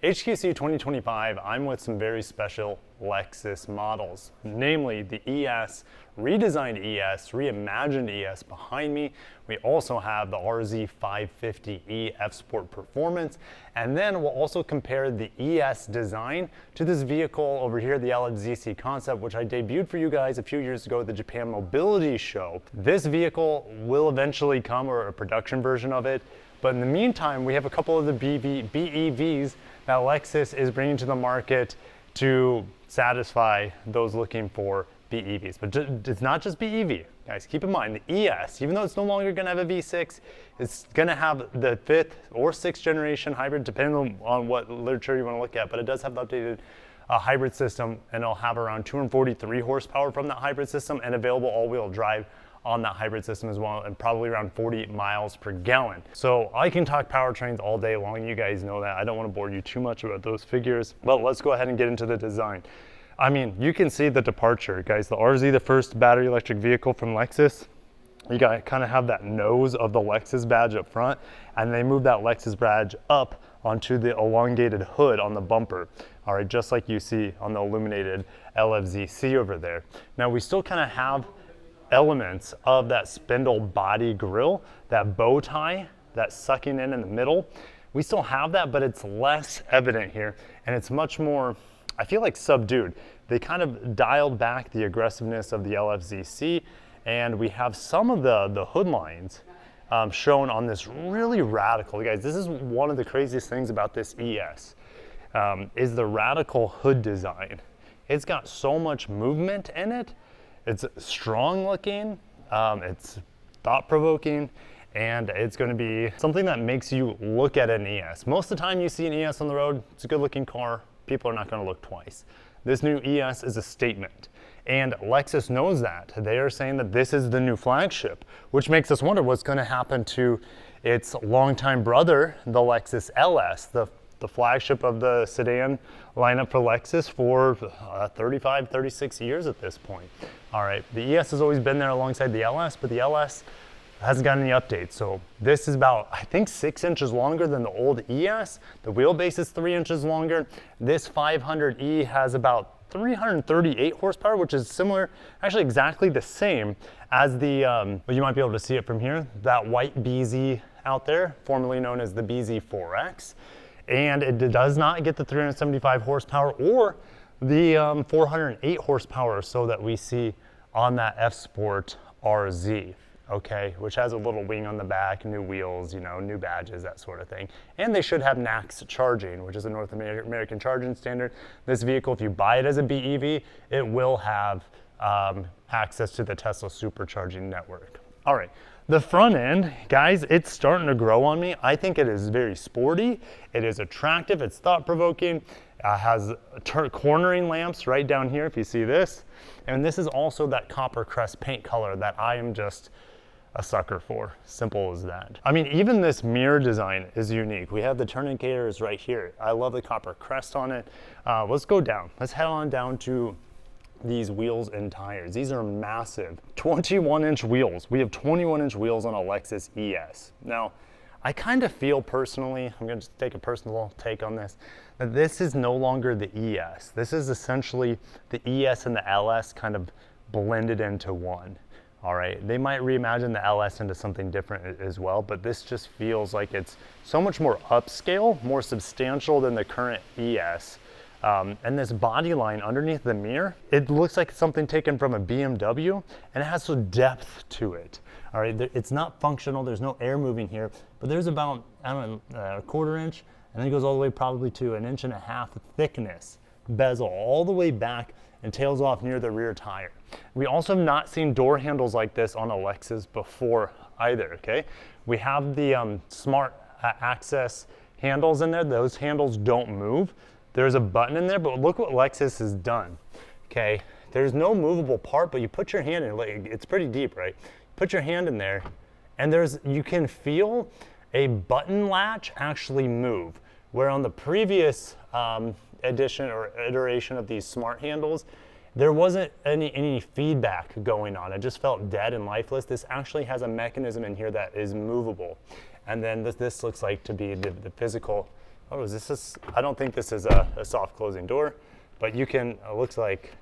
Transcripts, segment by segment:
HQC 2025, I'm with some very special Lexus models, namely the ES, redesigned ES, reimagined ES behind me. We also have the RZ550e F-Sport Performance, and then we'll also compare the ES design to this vehicle over here, the LXZC Concept, which I debuted for you guys a few years ago at the Japan Mobility Show. This vehicle will eventually come, or a production version of it, but in the meantime, we have a couple of the BEVs that Lexus is bringing to the market to satisfy those looking for BEVs. But it's not just BEV, guys. Keep in mind, the ES, even though it's no longer going to have a V6, it's going to have the 5th or 6th generation hybrid, depending on what literature you want to look at. But it does have the updated hybrid system, and it'll have around 243 horsepower from that hybrid system and available all-wheel drive on that hybrid system as well, and probably around 40 miles per gallon. So I can talk powertrains all day long. You guys know that. I don't want to bore you too much about those figures, but let's go ahead and get into the design. I mean, you can see the departure, guys. The RZ, the first battery electric vehicle from Lexus, you got kind of have that nose of the Lexus badge up front, and they move that Lexus badge up onto the elongated hood on the bumper. All right, just like you see on the illuminated LXZC over there. Now we still kind of have elements of that spindle body grille, that bow tie, that sucking in the middle. We still have that, but it's less evident here, and it's much more, I feel like, subdued. They kind of dialed back the aggressiveness of the LXZC, and we have some of the hood lines shown on this really radical, guys, this is one of the craziest things about this ES, is the radical hood design. It's got so much movement in it. It's strong looking, it's thought-provoking, and it's going to be something that makes you look at an ES. Most of the time you see an ES on the road, it's a good-looking car, people are not going to look twice. This new ES is a statement, and Lexus knows that. They are saying that this is the new flagship, which makes us wonder what's going to happen to its longtime brother, the Lexus LS, the flagship of the sedan lineup for Lexus for 35, 36 years at this point. All right, the ES has always been there alongside the LS, but the LS hasn't gotten any updates. So this is about, I think, 6 inches longer than the old ES. The wheelbase is 3 inches longer. This 500e has about 338 horsepower, which is similar, actually exactly the same as the, well, you might be able to see it from here, that white BZ out there, formerly known as the BZ4X. And it does not get the 375 horsepower or the 408 horsepower or so that we see on that F-Sport RZ, okay, which has a little wing on the back, new wheels, you know, new badges, that sort of thing. And they should have NACS charging, which is a North American charging standard. This vehicle, if you buy it as a BEV, it will have access to the Tesla supercharging network. All right. The front end, guys, it's starting to grow on me. I think it is very sporty. It is attractive. It's thought-provoking. Has cornering lamps right down here, if you see this. And this is also that copper crest paint color that I am just a sucker for. Simple as that. I mean, even this mirror design is unique. We have the turn indicators right here. I love the copper crest on it. Let's go down. Let's head on down to these wheels and tires. These are massive 21-inch wheels. We have 21-inch wheels on a Lexus ES. Now, I kind of feel personally, I'm going to take a personal take on this, that this is no longer the ES. This is essentially the ES and the LS kind of blended into one. All right, they might reimagine the LS into something different as well, but this just feels like it's so much more upscale, more substantial than the current ES. And this body line underneath the mirror, it looks like something taken from a BMW, and it has some depth to it. All right, it's not functional, there's no air moving here, but there's about, I don't know, a quarter inch, and then it goes all the way probably to 1.5 inches thickness bezel all the way back and tails off near the rear tire. We also have not seen door handles like this on a Lexus before either, okay? We have the smart access handles in there. Those handles don't move. There's a button in there, but look what Lexus has done, okay? There's no movable part, but you put your hand in, it's pretty deep, right? Put your hand in there, and you can feel a button latch actually move, where on the previous edition or iteration of these smart handles, there wasn't any feedback going on. It just felt dead and lifeless. This actually has a mechanism in here that is movable. And then this looks like to be the physical Oh, is this I don't think this is a soft closing door, but you can, it looks like,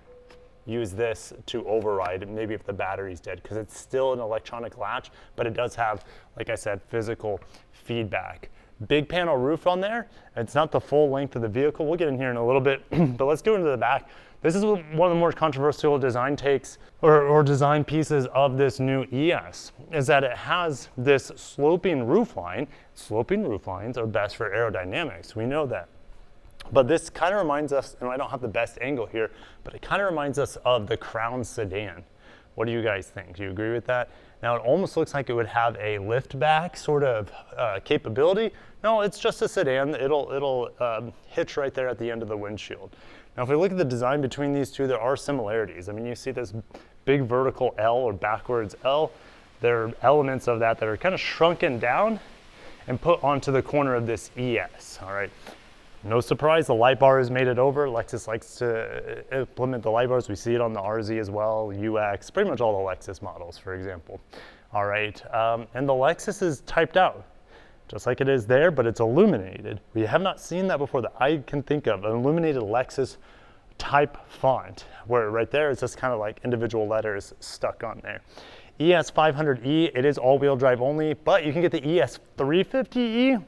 use this to override maybe if the battery's dead, because it's still an electronic latch, but it does have, like I said, physical feedback. Big panel roof on there. It's not the full length of the vehicle. We'll get in here in a little bit, but let's go into the back. This is one of the more controversial design takes or design pieces of this new ES, is that it has this sloping roof line. Sloping roof lines are best for aerodynamics. We know that. But this kind of reminds us, and I don't have the best angle here, but it kind of reminds us of the Crown sedan. What do you guys think? Do you agree with that? Now it almost looks like it would have a lift back sort of capability. No, it's just a sedan. It'll hitch right there at the end of the windshield. Now if we look at the design between these two, there are similarities. I mean, you see this big vertical L or backwards L. There are elements of that are kind of shrunken down and put onto the corner of this ES, all right? No surprise, the light bar has made it over. Lexus likes to implement the light bars. We see it on the RZ as well, UX, pretty much all the Lexus models, for example. All right, and the Lexus is typed out, just like it is there, but it's illuminated. We have not seen that before that I can think of, an illuminated Lexus type font, where right there is just kind of like individual letters stuck on there. ES 500E, it is all-wheel drive only, but you can get the ES 350E.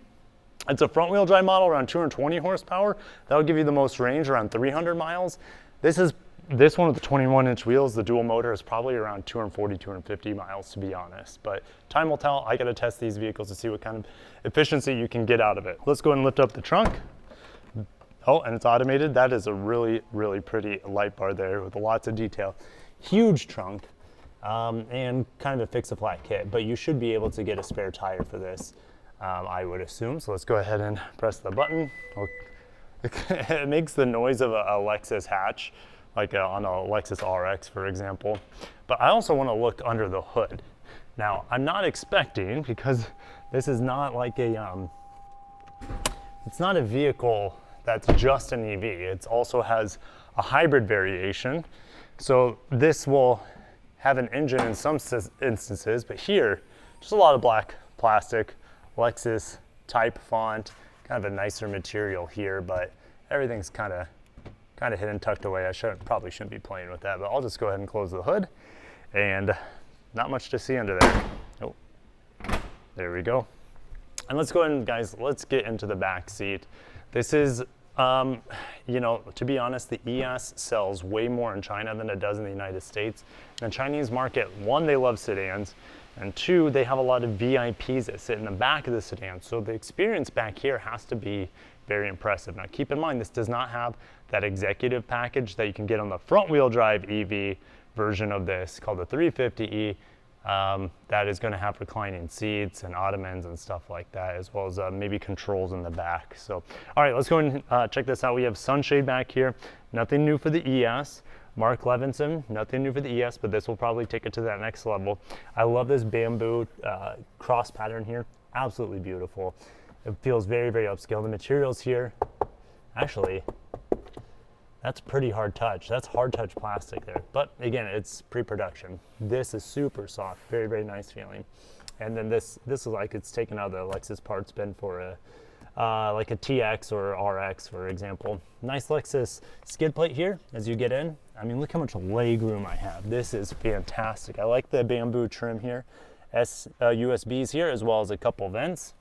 It's a front-wheel drive model, around 220 horsepower. That'll give you the most range, around 300 miles. This one with the 21-inch wheels, the dual motor, is probably around 240, 250 miles, to be honest. But time will tell. I got to test these vehicles to see what kind of efficiency you can get out of it. Let's go ahead and lift up the trunk. Oh, and it's automated. That is a really, really pretty light bar there with lots of detail. Huge trunk, and kind of a fix-a-flat kit, but you should be able to get a spare tire for this. I would assume. So let's go ahead and press the button. It makes the noise of a Lexus hatch, like on a Lexus RX, for example. But I also want to look under the hood. Now, I'm not expecting, because this is not like it's not a vehicle that's just an EV. It also has a hybrid variation. So this will have an engine in some instances, but here, just a lot of black plastic, Lexus type font, kind of a nicer material here, but everything's kind of hidden, tucked away. I probably shouldn't be playing with that, but I'll just go ahead and close the hood, and not much to see under there. Oh, there we go. And let's go ahead and, guys, let's get into the back seat. This is, you know, to be honest, the ES sells way more in China than it does in the United States. In the Chinese market, one, they love sedans, and two, they have a lot of VIPs that sit in the back of the sedan. So the experience back here has to be very impressive. Now keep in mind, this does not have that executive package that you can get on the front wheel drive EV version of this called the 350E. That is going to have reclining seats and ottomans and stuff like that, as well as maybe controls in the back. So, all right, let's go and check this out. We have sunshade back here. Nothing new for the ES. Mark Levinson, nothing new for the ES, but this will probably take it to that next level. I love this bamboo cross pattern here. Absolutely beautiful. It feels very, very upscale. The materials here, actually, that's pretty hard touch. That's hard touch plastic there. But again, it's pre-production. This is super soft, very, very nice feeling. And then this is like it's taken out of the Lexus parts bin for a like a TX or RX, for example. Nice Lexus skid plate here as you get in. I mean, look how much leg room I have. This is fantastic. I like the bamboo trim here. USBs here, as well as a couple vents.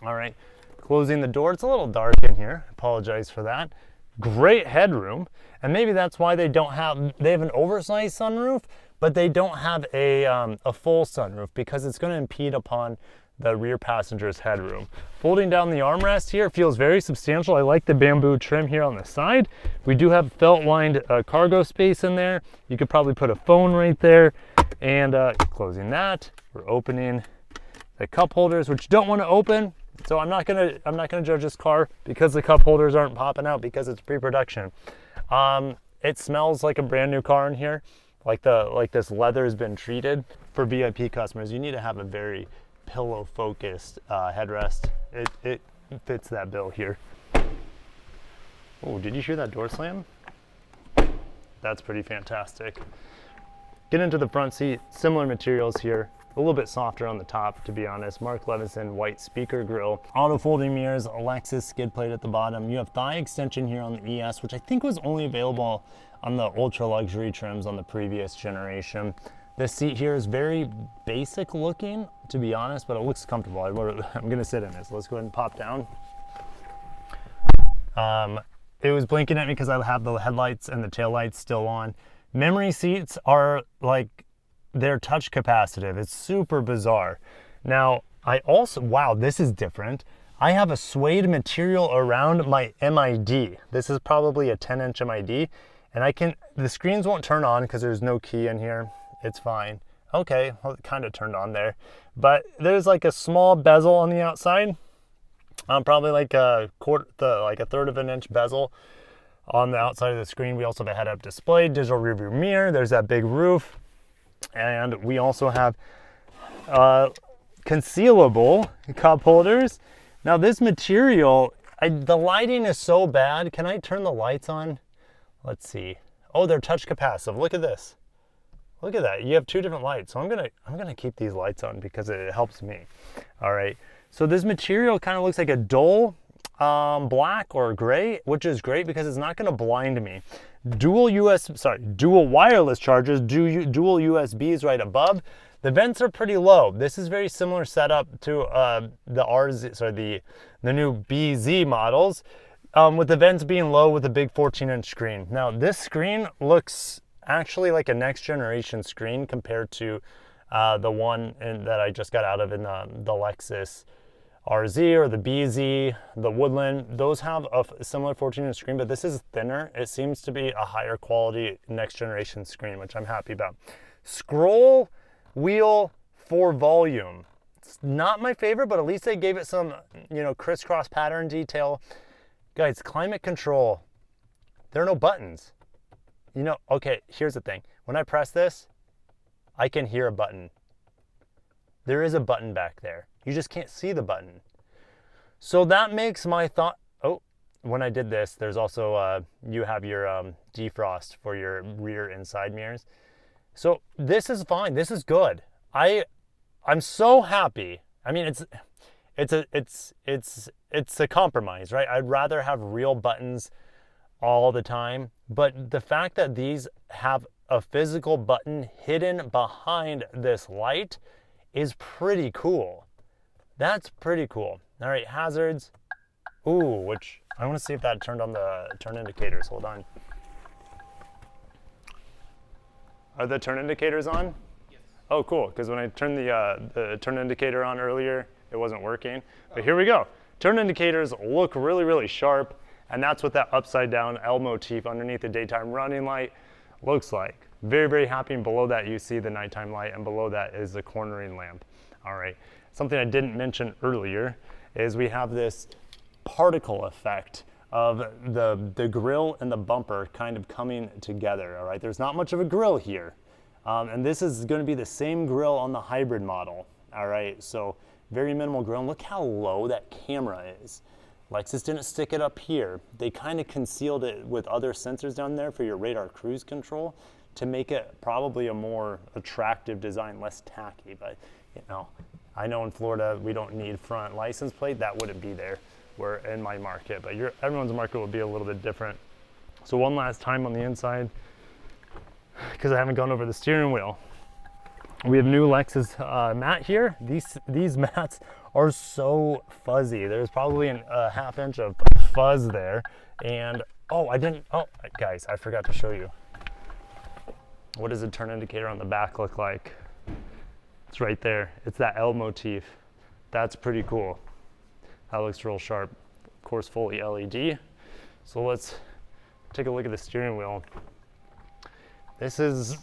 All right, closing the door. It's a little dark in here. Apologize for that. Great headroom, and maybe that's why they have an oversized sunroof, but they don't have a full sunroof, because it's going to impede upon the rear passenger's headroom. Folding down the armrest here feels very substantial. I like the bamboo trim here on the side. We do have felt-lined cargo space in there. You could probably put a phone right there. And closing that, we're opening the cup holders, which you don't want to open. So I'm not gonna judge this car because the cup holders aren't popping out, because it's pre-production. It smells like a brand new car in here, like this leather has been treated. For VIP customers, you need to have a very pillow focused headrest. It fits that bill here. Oh, did you hear that door slam? That's pretty fantastic. Get into the front seat, similar materials here. a little bit softer on the top, to be honest. Mark Levinson white speaker grille. Auto folding mirrors, a Lexus skid plate at the bottom. You have thigh extension here on the ES, which I think was only available on the ultra luxury trims on the previous generation. This seat here is very basic looking, to be honest, but it looks comfortable. I'm gonna sit in this. Let's go ahead and pop down. It was blinking at me because I have the headlights and the taillights still on. Memory seats are like, they're touch capacitive. It's super bizarre. Now, I also, wow, this is different. I have a suede material around my MID. This is probably a 10-inch MID, and the screens won't turn on because there's no key in here. It's fine. Okay, well, it kind of turned on there. But there's like a small bezel on the outside. Probably like a third of an inch bezel on the outside of the screen. We also have a head-up display, digital rearview mirror. There's that big roof. And we also have concealable cup holders. Now this material, the lighting is so bad. Can I turn the lights on? Let's see. Oh, they're touch capacitive. Look at this. Look at that. You have two different lights. So I'm gonna keep these lights on because it helps me. All right. So this material kind of looks like a dull black or gray, which is great because it's not going to blind me. Dual wireless chargers, dual USBs right above. The vents are pretty low. This is very similar setup to the new BZ models, with the vents being low with a big 14-inch screen. Now this screen looks actually like a next generation screen compared to the one that I just got out of in the Lexus RZ or the BZ, the Woodland. Those have a similar 14-inch screen, but this is thinner. It seems to be a higher quality next generation screen, which I'm happy about. Scroll wheel for volume. It's not my favorite, but at least they gave it some, crisscross pattern detail. Guys, climate control. There are no buttons. Okay, here's the thing. When I press this, I can hear a button. There is a button back there. You just can't see the button. So that makes my thought, when I did this, there's also, you have your defrost for your rear and side mirrors. So this is fine, this is good. I'm so happy. I mean, it's a compromise, right? I'd rather have real buttons all the time, but the fact that these have a physical button hidden behind this light is pretty cool. That's pretty cool. All right, hazards. Ooh, which I want to see if that turned on the turn indicators. Hold on. Are the turn indicators on? Yes. Oh, cool, because when I turned the turn indicator on earlier, it wasn't working. But here we go. Turn indicators look really, really sharp, and that's what that upside down L motif underneath the daytime running light looks like. Very, very happy, and below that you see the nighttime light, and below that is the cornering lamp. All right, something I didn't mention earlier is we have this particle effect of the grille and the bumper kind of coming together, all right? There's not much of a grille here, and this is gonna be the same grille on the hybrid model, all right? So very minimal grille, and look how low that camera is. Lexus didn't stick it up here. They kind of concealed it with other sensors down there for your radar cruise control to make it probably a more attractive design, less tacky, but I know in Florida we don't need front license plate. That wouldn't be there. We're in my market, but everyone's market will be a little bit different. So one last time on the inside, because I haven't gone over the steering wheel. We have new Lexus mat here. These mats are so fuzzy. There's probably a half inch of fuzz there. And guys, I forgot to show you. What does the turn indicator on the back look like? It's right there. It's that L motif. That's pretty cool. That looks real sharp. Of course, fully LED. So let's take a look at the steering wheel. This is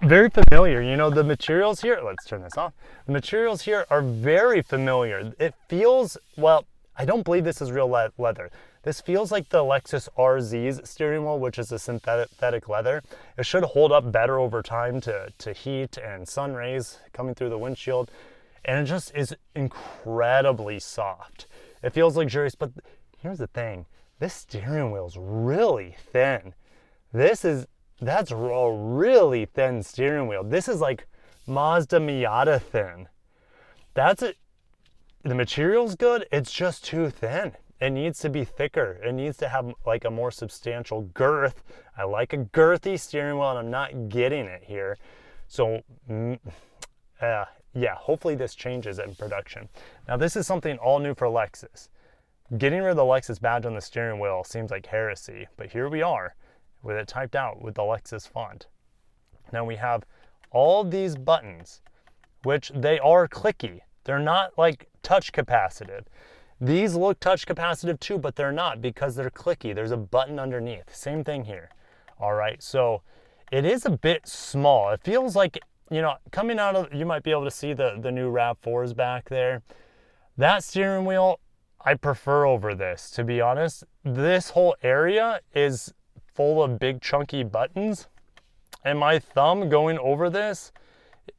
very familiar. The materials here, let's turn this off. The materials here are very familiar. It feels, well, I don't believe this is real leather. This feels like the Lexus RZ's steering wheel, which is a synthetic leather. It should hold up better over time to heat and sun rays coming through the windshield. And it just is incredibly soft. It feels luxurious, but here's the thing. This steering wheel is really thin. That's a really thin steering wheel. This is like Mazda Miata thin. That's it. The material's good, it's just too thin. It needs to be thicker. It needs to have like a more substantial girth. I like a girthy steering wheel and I'm not getting it here. So yeah, hopefully this changes in production. Now this is something all new for Lexus. Getting rid of the Lexus badge on the steering wheel seems like heresy, but here we are with it typed out with the Lexus font. Now we have all these buttons, which they are clicky. They're not like touch capacitive. These look touch capacitive too, but they're not because they're clicky. There's a button underneath. Same thing here. All right, so it is a bit small. It feels like, you know, coming out of, you might be able to see the new RAV4s back there. That steering wheel, I prefer over this, to be honest. This whole area is full of big chunky buttons, and my thumb going over this,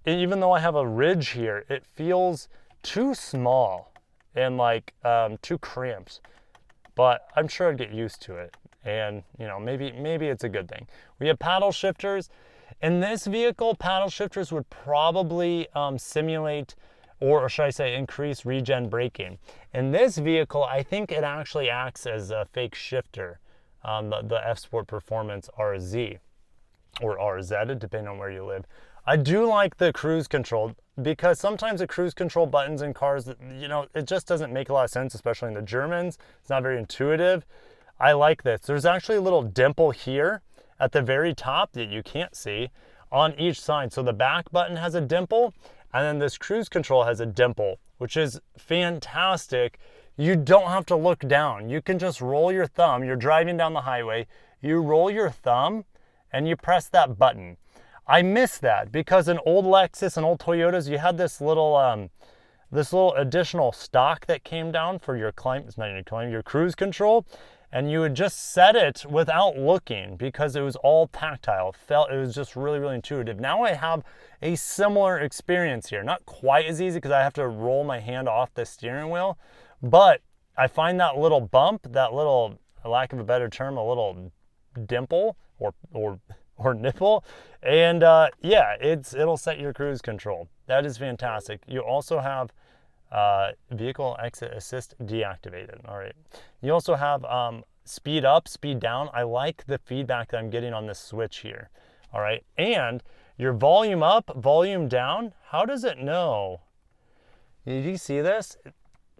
even though I have a ridge here, it feels too small and like too cramped, but I'm sure I'd get used to it. And you know, maybe it's a good thing. We have paddle shifters. In this vehicle, paddle shifters would probably simulate, or should I say increase regen braking. In this vehicle, I think it actually acts as a fake shifter, the F-Sport Performance RZ or RZ, depending on where you live. I do like the cruise control because sometimes the cruise control buttons in cars, you know, it just doesn't make a lot of sense, especially in the Germans. It's not very intuitive. I like this. There's actually a little dimple here at the very top that you can't see on each side. So the back button has a dimple, and then this cruise control has a dimple, which is fantastic. You don't have to look down. You can just roll your thumb. You're driving down the highway, you roll your thumb and you press that button. I miss that because in old Lexus and old Toyotas, you had this little additional stock that came down for your your cruise control, and you would just set it without looking because it was all tactile. It was just really, really intuitive. Now I have a similar experience here. Not quite as easy because I have to roll my hand off the steering wheel, but I find that little bump, that little, lack of a better term, a little dimple or nipple, and yeah, it'll set your cruise control. That is fantastic. You also have vehicle exit assist deactivated. All right. You also have speed up, speed down. I like the feedback that I'm getting on this switch here. All right. And your volume up, volume down. How does it know? Did you see this?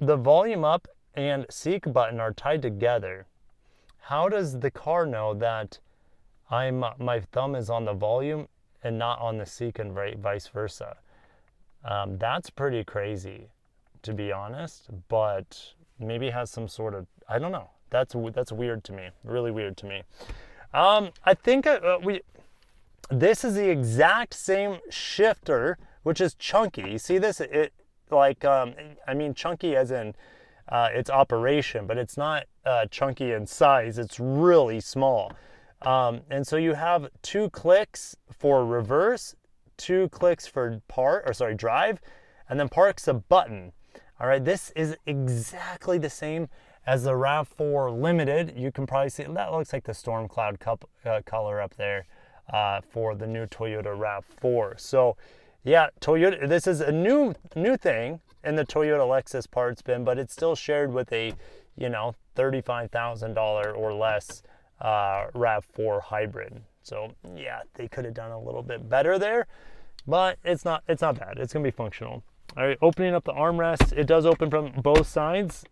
The volume up and seek button are tied together. How does the car know that my thumb is on the volume and not on the seek and vice versa? That's pretty crazy, to be honest, but maybe it has some sort of, I don't know. That's weird to me, really weird to me. I think this is the exact same shifter, which is chunky. You see this? I mean chunky as in its operation, but it's not chunky in size. It's really small. And so you have 2 clicks for reverse, 2 clicks for drive, and then park's a button. All right, this is exactly the same as the RAV4 Limited. You can probably see, that looks like the storm cloud color up there for the new Toyota RAV4. So yeah, Toyota, this is a new thing in the Toyota Lexus parts bin, but it's still shared with a, you know, $35,000 or less RAV4 hybrid. So yeah, they could have done a little bit better there, but it's not bad. It's gonna be functional. All right, opening up the armrest, it does open from both sides,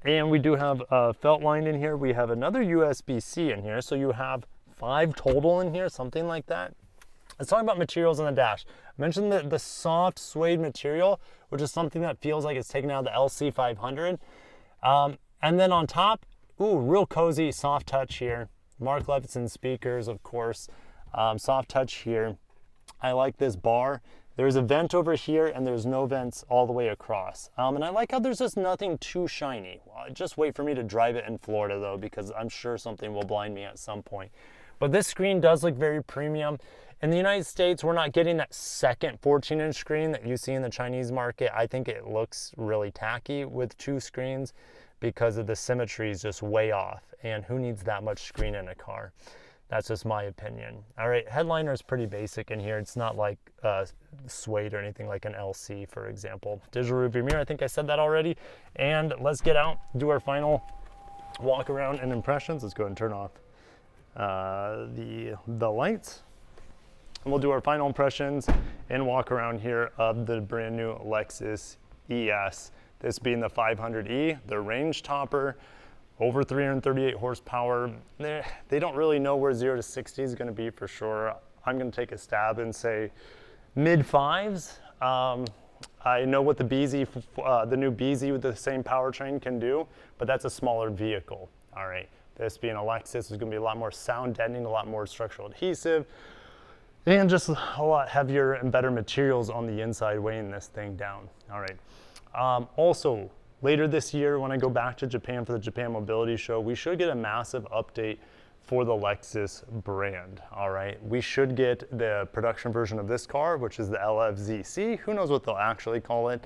and we do have a felt line in here. We have another USB-C in here, so you have 5 total in here, something like that. Let's talk about materials on the dash. I mentioned the soft suede material, which is something that feels like it's taken out of the LC500. And then on top, ooh, real cozy, soft touch here. Mark Levinson speakers, of course. Soft touch here. I like this bar. There's a vent over here, and there's no vents all the way across. And I like how there's just nothing too shiny. Well, just wait for me to drive it in Florida, though, because I'm sure something will blind me at some point. But this screen does look very premium. In the United States, we're not getting that second 14-inch screen that you see in the Chinese market. I think it looks really tacky with 2 screens because of the symmetry is just way off. And who needs that much screen in a car? That's just my opinion. All right, headliner is pretty basic in here. It's not like suede or anything like an LC, for example. Digital rearview mirror, I think I said that already. And let's get out, do our final walk around and impressions. Let's go ahead and turn off the lights. And we'll do our final impressions and walk around here of the brand new Lexus ES. This being the 500e, the range topper, over 338 horsepower. They don't really know where 0 to 60 is going to be for sure. I'm going to take a stab and say mid fives. I know what the BZ, the new BZ with the same powertrain can do, but that's a smaller vehicle. All right, this being a Lexus, there's going to be a lot more sound deadening, a lot more structural adhesive, and just a lot heavier and better materials on the inside weighing this thing down. All right. Also, later this year, when I go back to Japan for the Japan Mobility Show, we should get a massive update for the Lexus brand. All right, we should get the production version of this car, which is the LFZC. Who knows what they'll actually call it?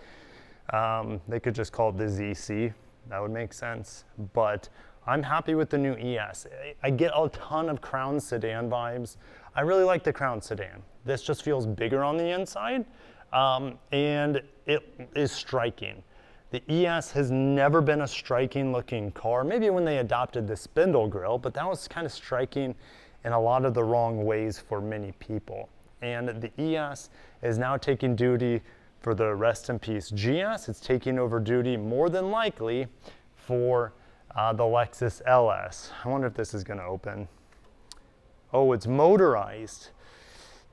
They could just call it the ZC. That would make sense. But I'm happy with the new ES. I get a ton of Crown sedan vibes. I really like the Crown sedan. This just feels bigger on the inside, and it is striking. The ES has never been a striking looking car, maybe when they adopted the spindle grille, but that was kind of striking in a lot of the wrong ways for many people. And the ES is now taking duty for the rest in peace GS. It's taking over duty more than likely for the Lexus LS. I wonder if this is going to open. Oh, it's motorized.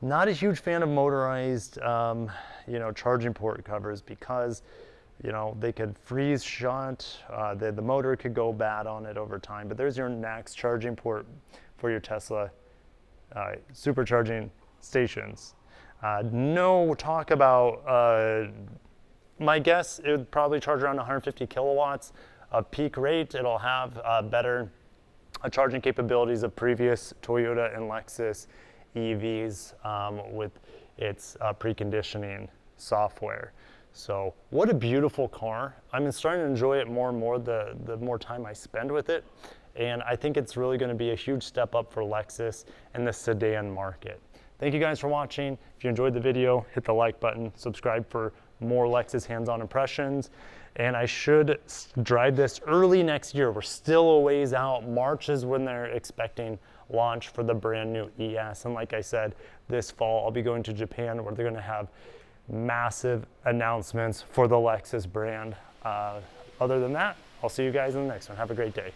Not a huge fan of motorized, charging port covers because they could freeze shut, the motor could go bad on it over time, but there's your next charging port for your Tesla supercharging stations. No talk about, my guess, it would probably charge around 150 kilowatts of peak rate. It'll have better charging capabilities of previous Toyota and Lexus EVs with its preconditioning software. So what a beautiful car. I'm starting to enjoy it more and more the more time I spend with it. And I think it's really going to be a huge step up for Lexus in the sedan market. Thank you guys for watching. If you enjoyed the video, hit the like button, subscribe for more Lexus hands-on impressions. And I should drive this early next year. We're still a ways out. March is when they're expecting launch for the brand new ES. And like I said, this fall I'll be going to Japan where they're going to have massive announcements for the Lexus brand. Other than that, I'll see you guys in the next one. Have a great day.